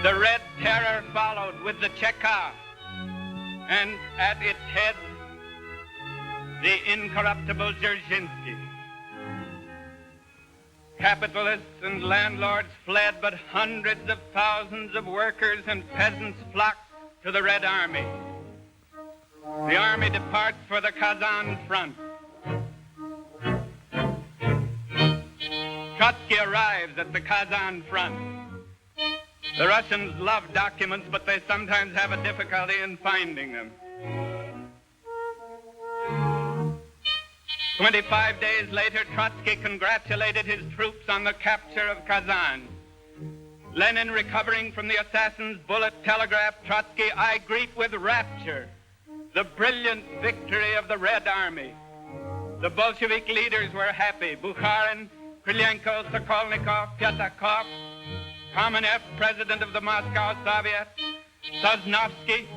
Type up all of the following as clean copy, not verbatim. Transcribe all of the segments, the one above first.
The Red Terror followed with the Cheka, and at its head, the incorruptible Dzerzhinsky. Capitalists and landlords fled, but hundreds of thousands of workers and peasants flocked to the Red Army. The army departs for the Kazan front. Trotsky arrives at the Kazan front. The Russians love documents, but they sometimes have a difficulty in finding them. 25 days later, Trotsky congratulated his troops on the capture of Kazan. Lenin, recovering from the assassin's bullet, telegraphed Trotsky, "I greet with rapture the brilliant victory of the Red Army." The Bolshevik leaders were happy. Bukharin, Krylenko, Sokolnikov, Pyatakov, Kamenev, president of the Moscow Soviet, Sosnovsky,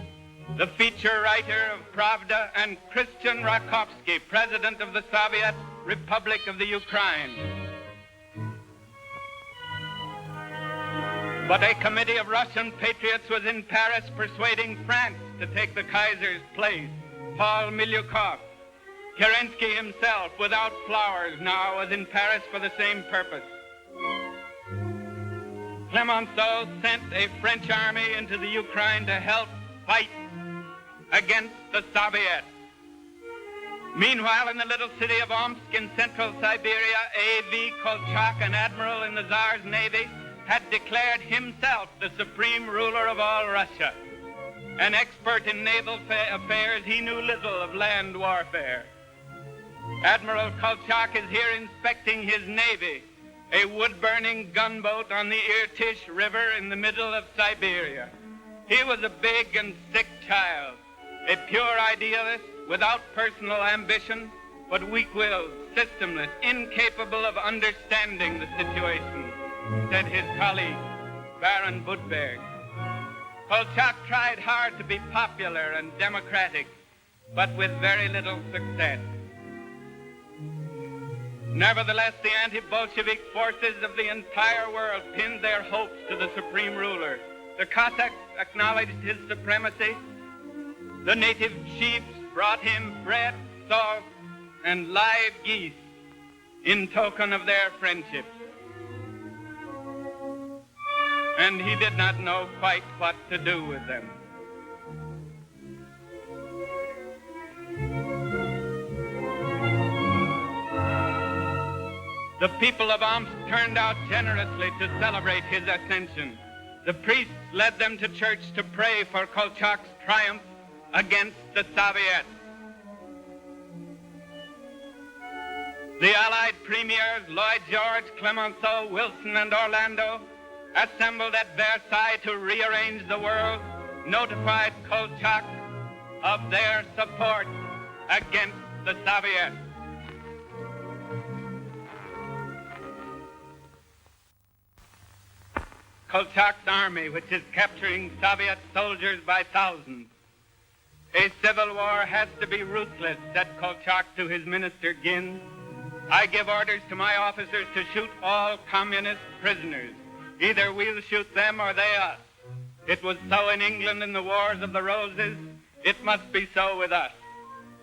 the feature writer of Pravda, and Christian Rakovsky, president of the Soviet Republic of the Ukraine. But a committee of Russian patriots was in Paris persuading France to take the Kaiser's place. Paul Milyukov, Kerensky himself, without flowers now, was in Paris for the same purpose. Clemenceau sent a French army into the Ukraine to help fight against the Soviets. Meanwhile, in the little city of Omsk in central Siberia, A.V. Kolchak, an admiral in the Tsar's navy, had declared himself the supreme ruler of all Russia. An expert in naval affairs, he knew little of land warfare. Admiral Kolchak is here inspecting his navy, a wood-burning gunboat on the Irtysh River in the middle of Siberia. He was a big and sick child, a pure idealist without personal ambition, but weak-willed, systemless, incapable of understanding the situation, said his colleague, Baron Budberg. Kolchak tried hard to be popular and democratic, but with very little success. Nevertheless, the anti-Bolshevik forces of the entire world pinned their hopes to the supreme ruler. The Cossacks acknowledged his supremacy. The native chiefs brought him bread, salt, and live geese in token of their friendship. And he did not know quite what to do with them. The people of Omsk turned out generously to celebrate his ascension. The priests led them to church to pray for Kolchak's triumph against the Soviets. The Allied premiers, Lloyd George, Clemenceau, Wilson, and Orlando, assembled at Versailles to rearrange the world, notified Kolchak of their support against the Soviets. Kolchak's army, which is capturing Soviet soldiers by thousands. A civil war has to be ruthless, said Kolchak to his minister Gins. I give orders to my officers to shoot all communist prisoners. Either we'll shoot them or they us. It was so in England in the Wars of the Roses. It must be so with us.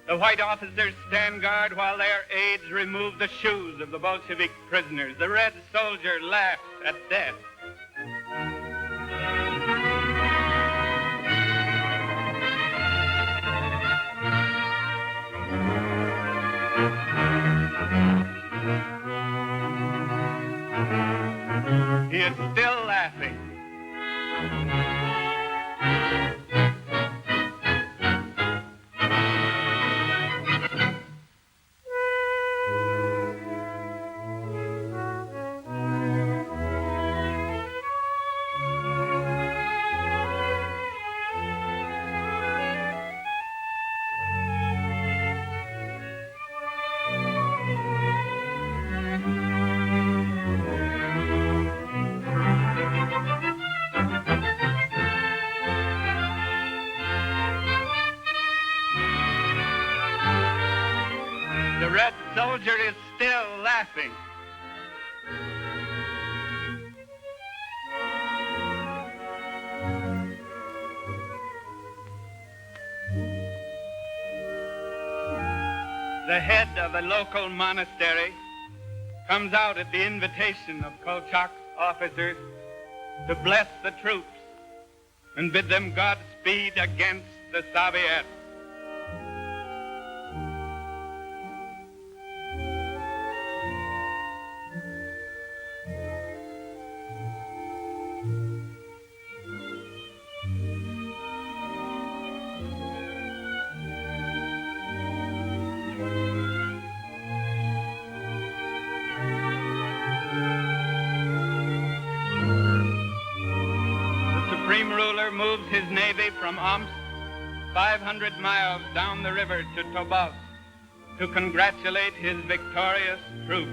The white officers stand guard while their aides remove the shoes of the Bolshevik prisoners. The red soldier laughs at death. He is still laughing. The red soldier is still laughing. the head of a local monastery, comes out at the invitation of Kolchak's officers to bless the troops and bid them Godspeed against the Soviets. Moves his navy from Omsk 500 miles down the river to Tobolsk to congratulate his victorious troops.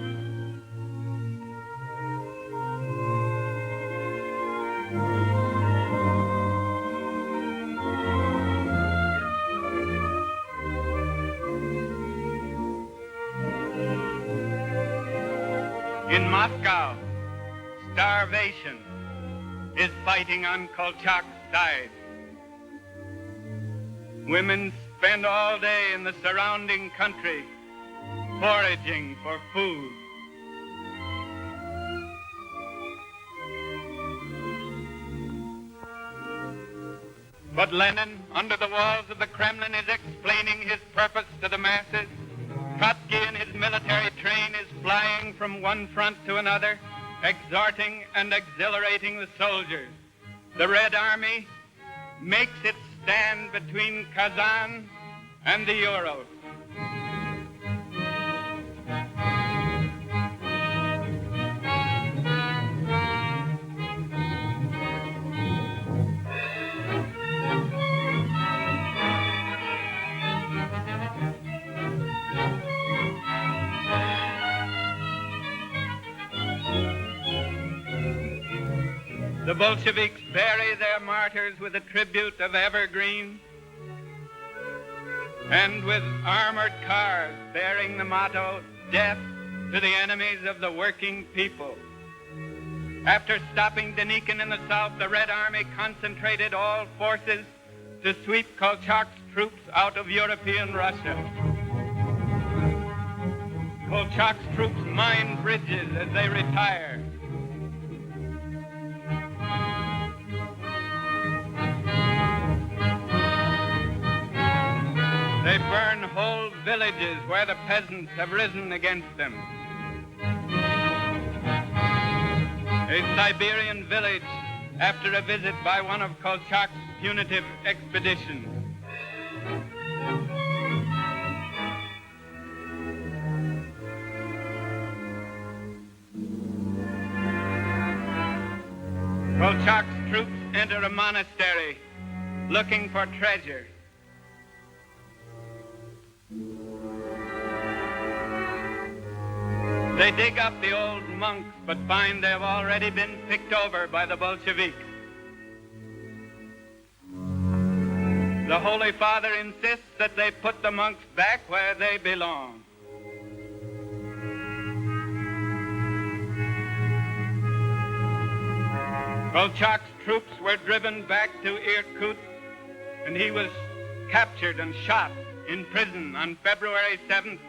In Moscow, starvation is fighting on Kolchak's side. Women spend all day in the surrounding country foraging for food. But Lenin, under the walls of the Kremlin, is explaining his purpose to the masses. Trotsky in his military train is flying from one front to another, exhorting and exhilarating the soldiers. The Red Army makes its stand between Kazan and the Urals. The Bolsheviks bury their martyrs with a tribute of evergreen and with armored cars bearing the motto, "Death to the enemies of the working people." After stopping Denikin in the south, the Red Army concentrated all forces to sweep Kolchak's troops out of European Russia. Kolchak's troops mine bridges as they retire. They burn whole villages where the peasants have risen against them. A Siberian village after a visit by one of Kolchak's punitive expeditions. Kolchak's troops enter a monastery looking for treasure. They dig up the old monks, but find they've already been picked over by the Bolsheviks. The Holy Father insists that they put the monks back where they belong. Kolchak's troops were driven back to Irkutsk, and he was captured and shot in prison on February 7th,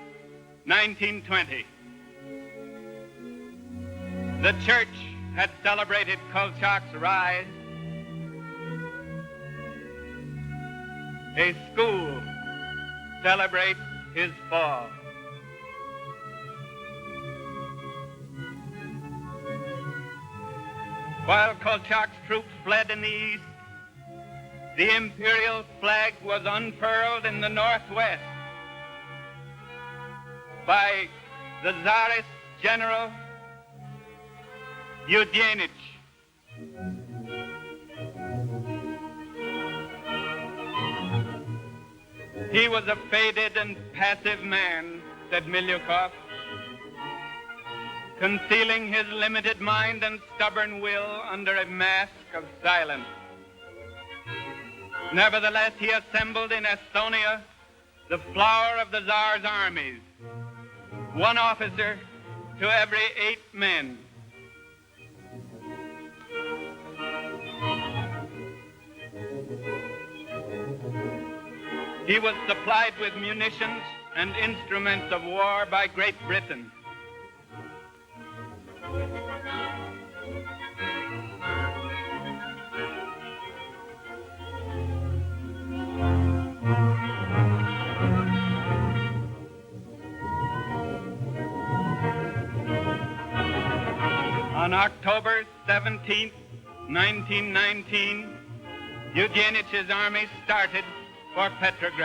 1920. The church had celebrated Kolchak's rise. A school celebrates his fall. While Kolchak's troops fled in the east, the imperial flag was unfurled in the northwest by the Tsarist general Yudenich. He was a faded and passive man, said Milyukov, concealing his limited mind and stubborn will under a mask of silence. Nevertheless, he assembled in Estonia the flower of the Tsar's armies, one officer to every 8 men. He was supplied with munitions and instruments of war by Great Britain. On October 17, 1919, Eugenich's army started for Petrograd.